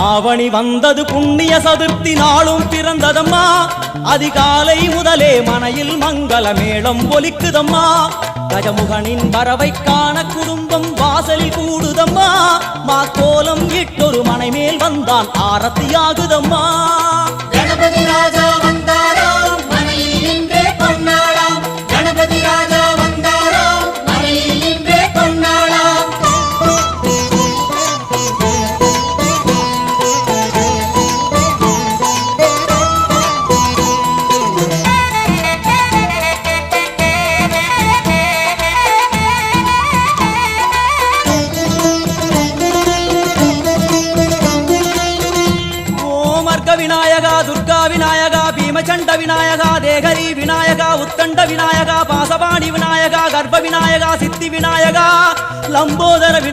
ஆவணி வந்தது புண்ணிய சதுர்த்தி நாளும் பிறந்ததம்மா அதிகாலை முதலே மனையில் மங்கள மேளம் ஒலிக்குதம்மா கஜமுகனின் வரவை காண குடும்பம் வாசலில் கூடுதம்மா மாக்கோலம் இட்டொரு மனை மேல் வந்தான் ஆரத்தியாகுதம்மா கணபதி ராஜா வந்தாராம் மனையில் நின்றே பொன்னாளாம் கணபதி ராஜா வந்தாராம் மனையில் நின்றே பொன்னாளாம் விநாயகா துர்கா விநாயகா பீமச்சண்ட விநாயகா தேகரி விநாயகா உத்தண்ட விநாயகா பாசபாணி விநாயகா கர்ப்ப விநாயகா சித்தி விநாயகா லம்போதர